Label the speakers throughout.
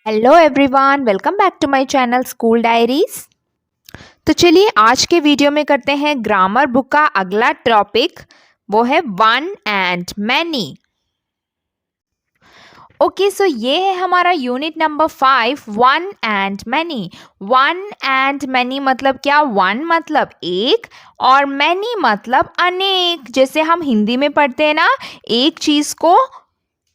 Speaker 1: Hello everyone, welcome back to my channel school diaries. तो चलिए आज के वीडियो में करते हैं ग्रामर बुक का अगला टॉपिक, वो है वन एंड मैनी। ओके, सो ये है हमारा unit number 5, one and many. One and many मतलब क्या? वन मतलब एक और मैनी मतलब अनेक। जैसे हम हिंदी में पढ़ते हैं ना, एक चीज को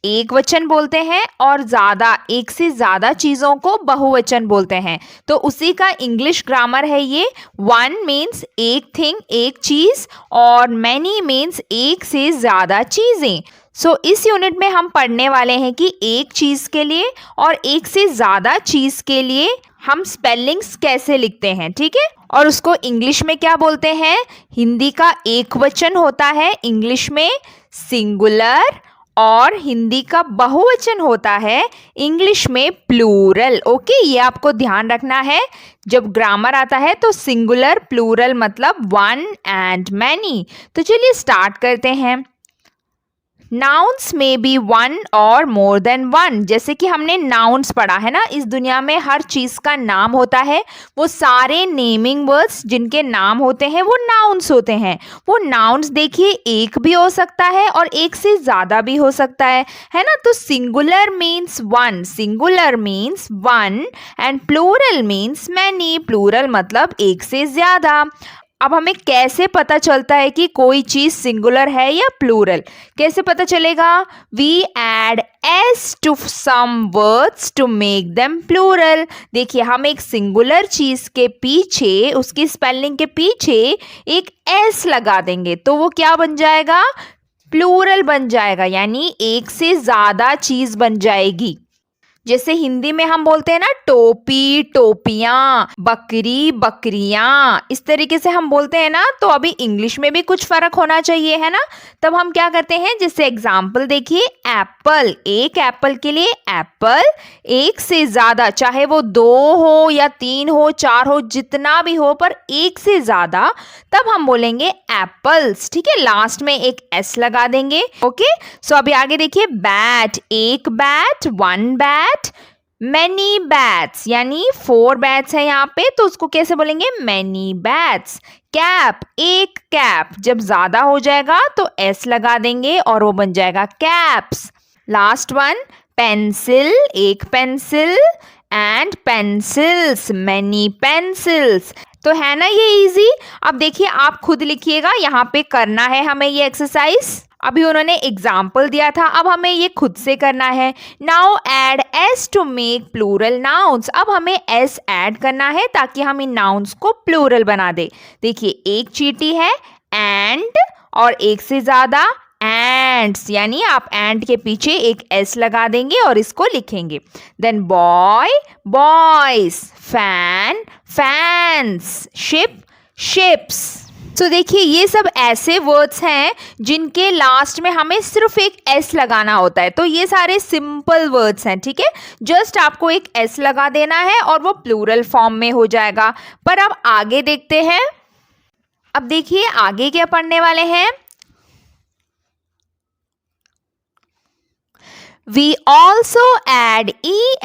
Speaker 1: एक वचन बोलते हैं और ज्यादा, एक से ज्यादा चीजों को बहुवचन बोलते हैं। तो उसी का इंग्लिश ग्रामर है ये। वन मीन्स एक थिंग, एक चीज, और मैनी मीन्स एक से ज्यादा चीजें। सो इस यूनिट में हम पढ़ने वाले हैं कि एक चीज के लिए और एक से ज्यादा चीज के लिए हम स्पेलिंग्स कैसे लिखते हैं, ठीक है। और उसको इंग्लिश में क्या बोलते हैं? हिंदी का एक वचन होता है इंग्लिश में सिंगुलर, और हिंदी का बहुवचन होता है इंग्लिश में प्लूरल। ओके, ये आपको ध्यान रखना है। जब ग्रामर आता है तो सिंगुलर प्लूरल मतलब वन एंड मैनी। तो चलिए स्टार्ट करते हैं। नाउन्स में बी वन और मोर देन वन। जैसे कि हमने नाउन्स पढ़ा है ना, इस दुनिया में हर चीज का नाम होता है। वो सारे नेमिंग वर्ड्स जिनके नाम होते हैं वो नाउन्स होते हैं। वो नाउन्स देखिए एक भी हो सकता है और एक से ज्यादा भी हो सकता है ना। तो singular means one, singular means one, and plural means many, plural मतलब एक से ज्यादा। अब हमें कैसे पता चलता है कि कोई चीज सिंगुलर है या प्लूरल? कैसे पता चलेगा? We add s to some words to make them plural. देखिए, हम एक सिंगुलर चीज के पीछे, उसकी स्पेलिंग के पीछे एक एस लगा देंगे तो वो क्या बन जाएगा? प्लूरल बन जाएगा, यानी एक से ज्यादा चीज बन जाएगी। जैसे हिंदी में हम बोलते हैं ना, टोपी टोपियां, बकरी बकरियां, इस तरीके से हम बोलते हैं ना। तो अभी इंग्लिश में भी कुछ फर्क होना चाहिए, है ना। तब हम क्या करते हैं, जैसे एग्जाम्पल देखिए, एप्पल, एक एप्पल के लिए एप्पल, एक से ज्यादा, चाहे वो दो हो या तीन हो, चार हो, जितना भी हो, पर एक से ज्यादा, तब हम बोलेंगे एप्पल्स, ठीक है। लास्ट में एक एस लगा देंगे। ओके, सो अभी आगे देखिए, बैट, एक bat, one bat, many bats, यानी 4 बैट्स है यहाँ पे, तो उसको कैसे बोलेंगे? Many bats. कैप, एक कैप, जब ज्यादा हो जाएगा तो एस लगा देंगे और वो बन जाएगा कैप्स। लास्ट वन, पेंसिल, एक pencil, and pencils, many pencils. तो है ना ये इजी। अब देखिए, आप खुद लिखिएगा, यहाँ पे करना है हमें ये एक्सरसाइज। अभी उन्होंने एग्जाम्पल दिया था, अब हमें ये खुद से करना है। Now add s to make plural nouns. अब हमें एस ऐड करना है ताकि हम इन नाउन्स को प्लूरल बना दे। देखिए, एक चींटी है एंड, और एक से ज्यादा एंड्स, यानी आप एंड के पीछे एक एस लगा देंगे और इसको लिखेंगे। Then boy, boys, fan, fans, ship, ships. तो देखिए, ये सब ऐसे वर्ड्स हैं जिनके लास्ट में हमें सिर्फ एक एस लगाना होता है। तो ये सारे सिंपल वर्ड्स हैं, ठीक है। जस्ट आपको एक एस लगा देना है और वो प्लूरल फॉर्म में हो जाएगा। पर अब आगे देखते हैं। अब देखिए आगे क्या पढ़ने वाले हैं। We also add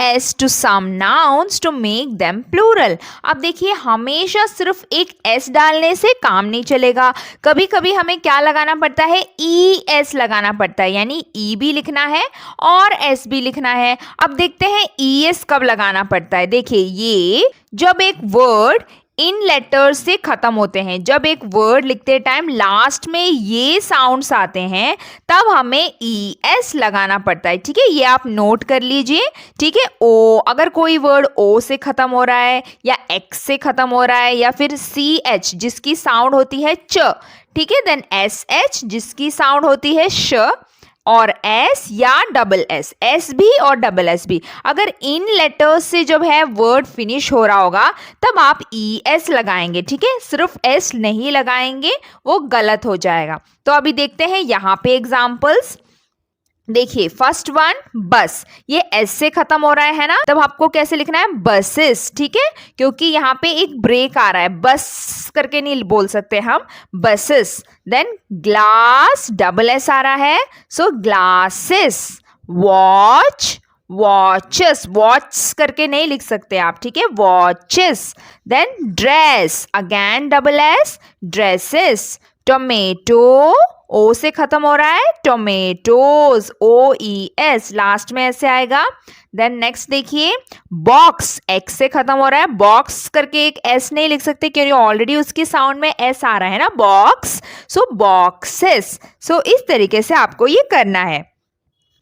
Speaker 1: es to some nouns to make them plural. अब देखिए, हमेशा सिर्फ एक s डालने से काम नहीं चलेगा। कभी कभी हमें क्या लगाना पड़ता है? es लगाना पड़ता है, यानी e भी लिखना है और s भी लिखना है। अब देखते हैं es कब लगाना पड़ता है। देखिए, ये जब एक वर्ड इन लेटर्स से खत्म होते हैं, जब एक वर्ड लिखते टाइम लास्ट में ये साउंड्स आते हैं, तब हमें ई एस लगाना पड़ता है, ठीक है। ये आप नोट कर लीजिए, ठीक है। ओ, अगर कोई वर्ड ओ से खत्म हो रहा है या एक्स से खत्म हो रहा है, या फिर सी एच जिसकी साउंड होती है च, ठीक है। देन एस एच जिसकी साउंड होती है श, और एस या डबल एस, एस भी और डबल एस भी, अगर इन लेटर्स से जब है वर्ड फिनिश हो रहा होगा तब आप ई एस लगाएंगे, ठीक है। सिर्फ एस नहीं लगाएंगे, वो गलत हो जाएगा। तो अभी देखते हैं यहाँ पे एग्जाम्पल्स। देखिए, फर्स्ट वन बस, ये एस से खत्म हो रहा है ना, तब आपको कैसे लिखना है? बसेस, ठीक है, क्योंकि यहाँ पे एक ब्रेक आ रहा है, बस करके नहीं बोल सकते हम, buses. Then glass, double S आ रहा है, so glasses. Watch, watches, watch करके नहीं लिख सकते आप, ठीक है, watches. Then dress, again double S, dresses. Tomato, O से खत्म हो रहा है, tomatoes, O E S, last में ऐसे आएगा। देन नेक्स्ट देखिए, बॉक्स, एक्स से खत्म हो रहा है, बॉक्स करके एक एस नहीं लिख सकते क्योंकि ऑलरेडी उसके साउंड में एस आ रहा है ना, बॉक्स, सो बॉक्सेस। सो इस तरीके से आपको ये करना है।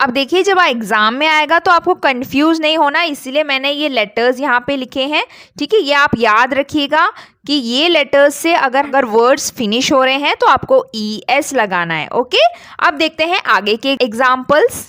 Speaker 1: अब देखिए जब एग्जाम में आएगा तो आपको कंफ्यूज नहीं होना, इसीलिए मैंने ये लेटर्स यहाँ पे लिखे हैं, ठीक है। ये आप याद रखिएगा कि ये लेटर्स से अगर वर्ड्स फिनिश हो रहे हैं तो आपको ई एस लगाना है, ओके। अब देखते हैं आगे के examples.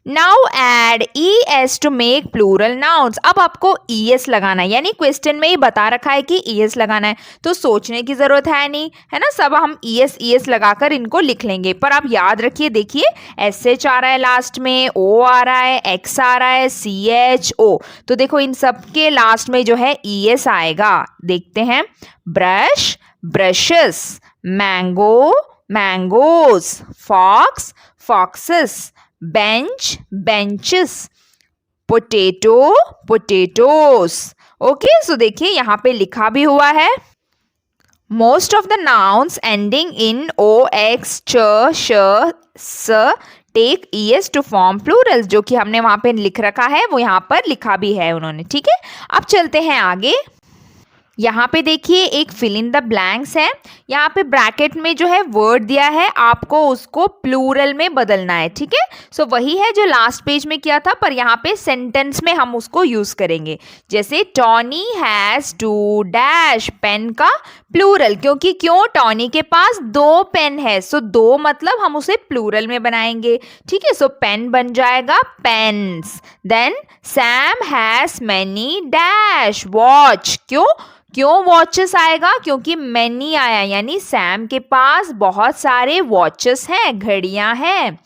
Speaker 1: Now add e S to make plural nouns. अब आपको ई एस लगाना है, यानी क्वेश्चन में ही बता रखा है कि ई एस लगाना है, तो सोचने की जरूरत है नहीं, है ना। सब हम ई एस लगाकर इनको लिख लेंगे। पर आप याद रखिए, देखिए एस एच आ रहा है लास्ट में, ओ आ रहा है, एक्स आ रहा है, सी एच ओ, तो देखो इन सब के लास्ट में जो है ई एस आएगा। देखते हैं, brush, brushes, mango, mangoes, fox, foxes, bench, benches, potato, potatoes. Okay, so देखिए यहाँ पे लिखा भी हुआ है, most of the nouns ending in O X ch sh s take E S to form plural. जो कि हमने वहां पे लिख रखा है वो यहाँ पर लिखा भी है उन्होंने, ठीक है। अब चलते हैं आगे। यहाँ पे देखिए एक फिल इन द ब्लैंक्स है, यहाँ पे ब्रैकेट में जो है वर्ड दिया है, आपको उसको प्लूरल में बदलना है, ठीक है। सो वही है जो लास्ट पेज में किया था, पर यहाँ पे सेंटेंस में हम उसको यूज करेंगे। जैसे Tony has two dash, pen का प्लूरल, क्योंकि क्यों, टॉनी के पास 2 पेन है, सो 2 मतलब हम उसे प्लूरल में बनाएंगे, ठीक है। सो पेन बन जाएगा pens. Then Sam has many dash watch, क्यों क्यों वॉचेस आएगा, क्योंकि मैनी आया, यानी सैम के पास बहुत सारे वॉचेस हैं, घड़ियां हैं।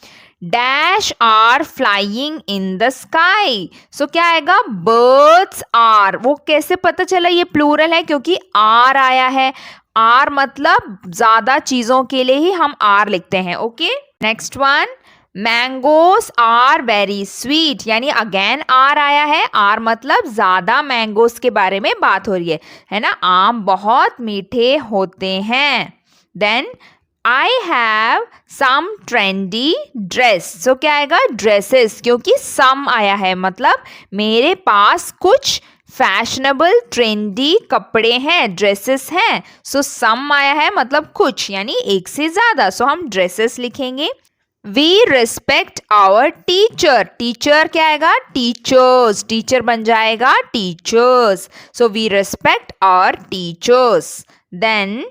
Speaker 1: Dash are flying in the sky, so क्या आएगा, बर्ड्स आर। वो कैसे पता चला ये प्लूरल है, क्योंकि आर आया है, आर मतलब ज्यादा चीजों के लिए ही हम आर लिखते हैं, okay. Next one, mangoes are very sweet, यानी अगेन आर आया है, आर मतलब ज्यादा मैंगोस के बारे में बात हो रही है ना, आम बहुत मीठे होते हैं। Then I have some trendy dress, so क्या आएगा, ड्रेसेस, क्योंकि सम आया है मतलब मेरे पास कुछ फैशनेबल ट्रेंडी कपड़े हैं, ड्रेसेस हैं। सो सम आया है मतलब कुछ, यानी एक से ज्यादा, सो हम ड्रेसेस लिखेंगे। We respect our teacher, teacher क्या आएगा, टीचर्स, टीचर बन जाएगा teachers. So we respect our teachers. Then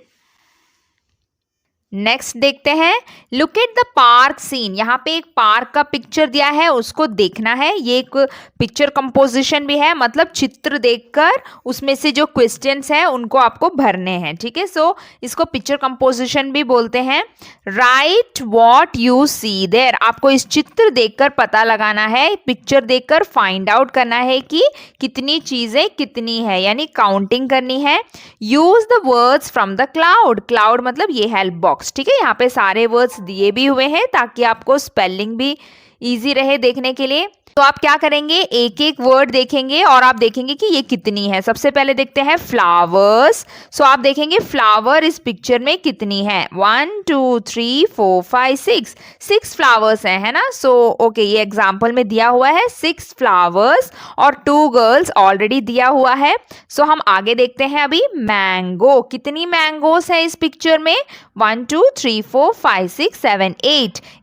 Speaker 1: next देखते हैं, look at the park scene. यहाँ पे एक पार्क का पिक्चर दिया है, उसको देखना है। ये एक पिक्चर कंपोजिशन भी है, मतलब चित्र देखकर उसमें से जो क्वेश्चंस हैं उनको आपको भरने हैं, ठीक है। सो इसको पिक्चर कंपोजिशन भी बोलते हैं। Right what you see there, आपको इस चित्र देखकर पता लगाना है, पिक्चर देखकर फाइंड आउट करना है कि कितनी चीजें कितनी है, यानी काउंटिंग करनी है। Use the words from the cloud, cloud मतलब ये हेल्प बॉक्स, ठीक है। यहाँ पे सारे वर्ड्स दिए भी हुए हैं ताकि आपको स्पेलिंग भी इजी रहे देखने के लिए। तो आप क्या करेंगे, एक एक वर्ड देखेंगे और आप देखेंगे कि ये कितनी है। सबसे पहले देखते हैं फ्लावर्स। सो आप देखेंगे फ्लावर इस पिक्चर में कितनी है, 1 2 3 4 5 6 फ्लावर्स हैं, है ना। सो ओके, ये एग्जाम्पल में दिया हुआ है 6 फ्लावर्स और 2 गर्ल्स ऑलरेडी दिया हुआ है। सो हम आगे देखते हैं अभी, मैंगो, कितनी मैंगोस है इस पिक्चर में, 1 2 3 4 5 6 7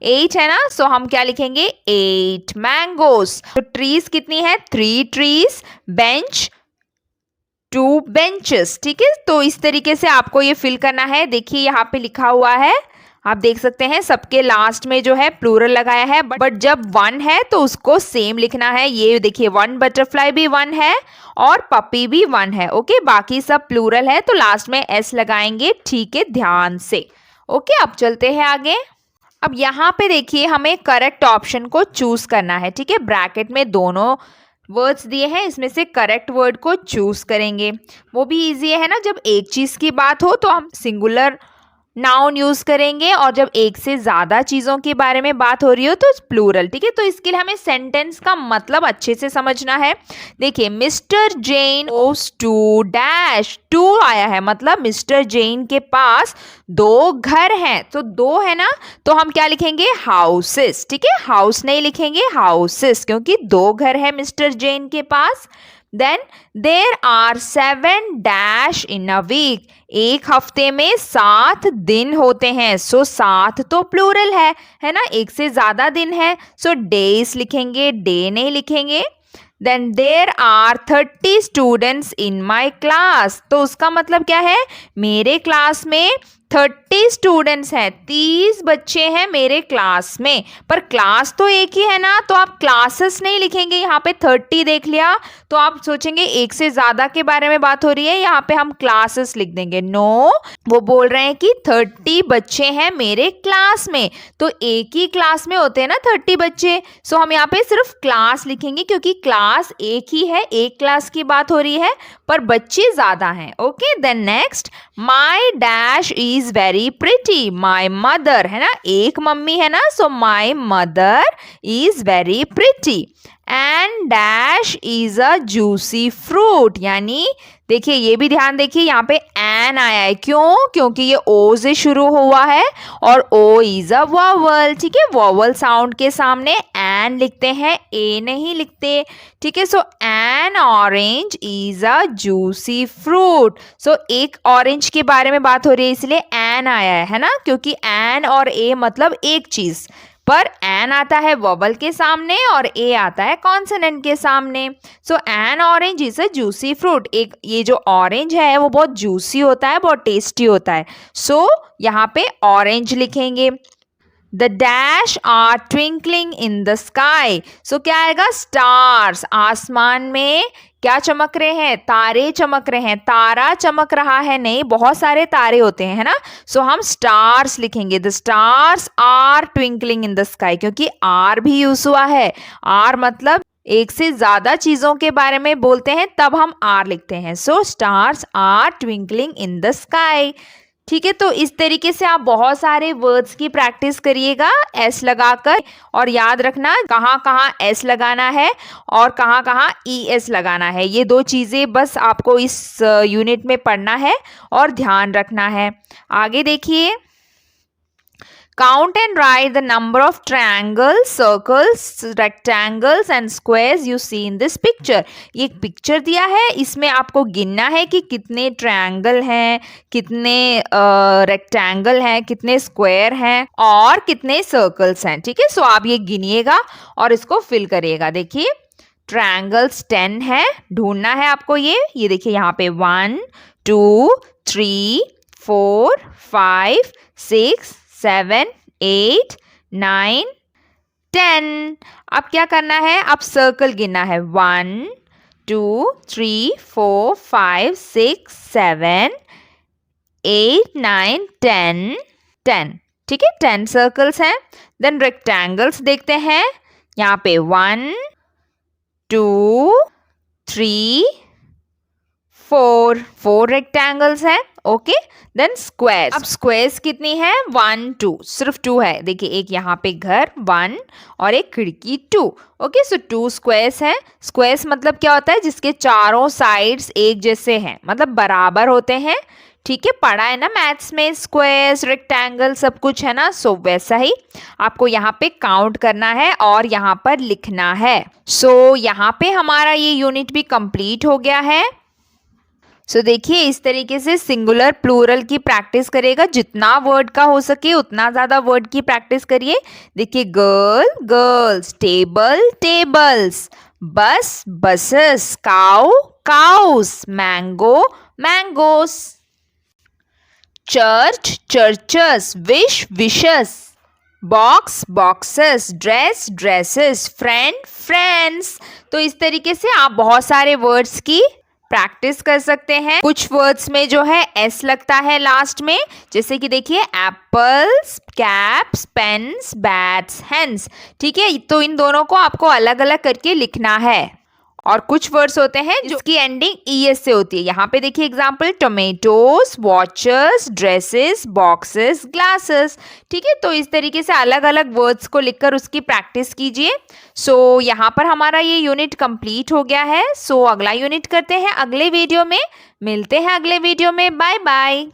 Speaker 1: 8 है ना। सो हम क्या लिखेंगे, 8 मैंगोस। तो ट्रीज कितनी है, 3 ट्रीज, बेंच 2 बेंचेस, ठीक है। तो इस तरीके से आपको ये फिल करना है। देखिए यहाँ पे लिखा हुआ है, आप देख सकते हैं सबके लास्ट में जो है प्लूरल लगाया है, बट जब 1 है तो उसको सेम लिखना है। ये देखिए 1 बटरफ्लाई भी 1 है और पपी भी 1 है, ओके। बाकी सब प्लूरल है तो लास्ट में एस लगाएंगे, ठीक है, ध्यान से, ओके। अब चलते हैं आगे। अब यहाँ पे देखिए हमें करेक्ट ऑप्शन को चूज करना है, ठीक है। ब्रैकेट में दोनों वर्ड्स दिए हैं, इसमें से करेक्ट वर्ड को चूज करेंगे। वो भी इजी है ना, जब एक चीज की बात हो तो हम सिंगुलर नाउन यूज करेंगे, और जब एक से ज्यादा चीजों के बारे में बात हो रही हो तो प्लूरल। ठीक है, तो इसके लिए हमें सेंटेंस का मतलब अच्छे से समझना है। देखिए, mister Jain goes to dash, to आया है मतलब मिस्टर जैन के पास 2 घर हैं, तो 2 है ना, तो हम क्या लिखेंगे, हाउसेस। ठीक है, हाउस नहीं लिखेंगे, हाउसेस, क्योंकि 2 घर है मिस्टर जैन के पास। Then there are 7 dash in a week, एक हफ्ते में 7 दिन होते हैं, सो 7 तो प्लूरल है ना, एक से ज्यादा दिन है, सो डेज लिखेंगे, डे नहीं लिखेंगे। Then there are 30 students in my class, तो उसका मतलब क्या है, मेरे क्लास में 30 स्टूडेंट्स हैं, 30 बच्चे हैं मेरे क्लास में, पर क्लास तो एक ही है ना, तो आप क्लासेस नहीं लिखेंगे। यहाँ पे 30 देख लिया तो आप सोचेंगे एक से ज्यादा के बारे में बात हो रही है, यहाँ पे हम क्लासेस लिख देंगे। नो, वो बोल रहे हैं कि 30 बच्चे हैं मेरे क्लास में, तो एक ही क्लास में होते हैं ना 30 बच्चे, सो हम यहाँ पे सिर्फ क्लास लिखेंगे, क्योंकि क्लास एक ही है, एक क्लास की बात हो रही है, पर बच्चे ज्यादा हैं। Okay, then next, my dash is very pretty, my mother है ना, एक मम्मी है ना, so my mother is very pretty, and dash is a juicy fruit, यानी देखिए, ये भी ध्यान देखिए, यहाँ पे एन आया है, क्यों, क्योंकि ये ओ से शुरू हुआ है और ओ इज अ वॉवल। ठीक है, वॉवल साउंड के सामने एन लिखते हैं, ए नहीं लिखते। ठीक है, so an orange is a juicy fruit, so एक ऑरेंज के बारे में बात हो रही है, इसलिए एन आया है ना, क्योंकि एन और ए मतलब एक चीज, पर एन आता है वॉवल के सामने और ए आता है कॉन्सोनेंट के सामने। So an orange is a juicy fruit, एक ये जो ऑरेंज है वो बहुत जूसी होता है, बहुत टेस्टी होता है, सो यहाँ पे ऑरेंज लिखेंगे। The dash are twinkling in the sky, so क्या आएगा, स्टार्स, आसमान में क्या चमक रहे हैं, तारे चमक रहे हैं, तारा चमक रहा है नहीं, बहुत सारे तारे होते हैं, है ना, सो हम स्टार्स लिखेंगे। The stars are twinkling in the sky, क्योंकि आर भी यूज हुआ है, आर मतलब एक से ज्यादा चीजों के बारे में बोलते हैं तब हम आर लिखते हैं, so stars are twinkling in the sky. ठीक है, तो इस तरीके से आप बहुत सारे वर्ड्स की प्रैक्टिस करिएगा एस लगाकर, और याद रखना कहाँ कहाँ एस लगाना है और कहाँ कहाँ ई एस लगाना है, ये 2 चीज़ें बस आपको इस यूनिट में पढ़ना है और ध्यान रखना है। आगे देखिए, Count and write the number of triangles, circles, rectangles and squares you see in this picture. ये एक पिक्चर दिया है, इसमें आपको गिनना है कि कितने ट्रायंगल हैं, कितने रेक्टेंगल हैं, कितने स्क्वायर हैं और कितने सर्कल्स हैं। ठीक है, सो आप ये गिनिएगा और इसको फिल करिएगा। देखिए, ट्रायंगल्स 10 है, ढूंढना है आपको ये देखिए यहाँ पे 1 2 3 4 5 6 7 8 9 10। अब क्या करना है, अब सर्कल गिनना है 1 2 3 4 5 6 7 8 9 10 10। ठीक है, 10 सर्कल्स हैं। देन रेक्टेंगल्स देखते हैं, यहाँ पे 1 2 3 4 रेक्टेंगल्स हैं। ओके, देन स्क्वायर्स, अब स्क्वायर्स कितनी है, 1 2, सिर्फ 2 है। देखिए, एक यहाँ पे घर 1 और एक खिड़की 2। ओके, सो 2 स्क्वायर्स हैं। स्क्वायर्स मतलब क्या होता है, जिसके चारों साइड्स एक जैसे हैं, मतलब बराबर होते हैं। ठीक है, पढ़ा है ना मैथ्स में, स्क्वायर्स रेक्टेंगल सब कुछ है ना, सो वैसा ही आपको यहाँ पे काउंट करना है और यहाँ पर लिखना है। सो यहाँ पे हमारा ये यूनिट भी कंप्लीट हो गया है। सो देखिए, इस तरीके से सिंगुलर प्लूरल की प्रैक्टिस करेगा, जितना वर्ड का हो सके उतना ज़्यादा वर्ड की प्रैक्टिस करिए। देखिए, गर्ल गर्ल्स, टेबल टेबल्स, बस buses, cow cows, mango mangoes, church churches, wish wishes, box boxes, dress dresses, friend friends. तो इस तरीके से आप बहुत सारे वर्ड्स की प्रैक्टिस कर सकते हैं। कुछ वर्ड्स में जो है एस लगता है लास्ट में, जैसे कि देखिए apples, caps, pens, bats, hens. ठीक है, तो इन दोनों को आपको अलग अलग करके लिखना है और कुछ वर्ड्स होते हैं जिसकी एंडिंग ईएस से होती है। यहाँ पे देखिए example, tomatoes, watches, dresses, boxes, glasses. ठीक है, तो इस तरीके से अलग अलग वर्ड्स को लिखकर उसकी प्रैक्टिस कीजिए। सो यहाँ पर हमारा ये यूनिट कंप्लीट हो गया है। सो अगला यूनिट करते हैं अगले वीडियो में। मिलते हैं अगले वीडियो में। Bye bye.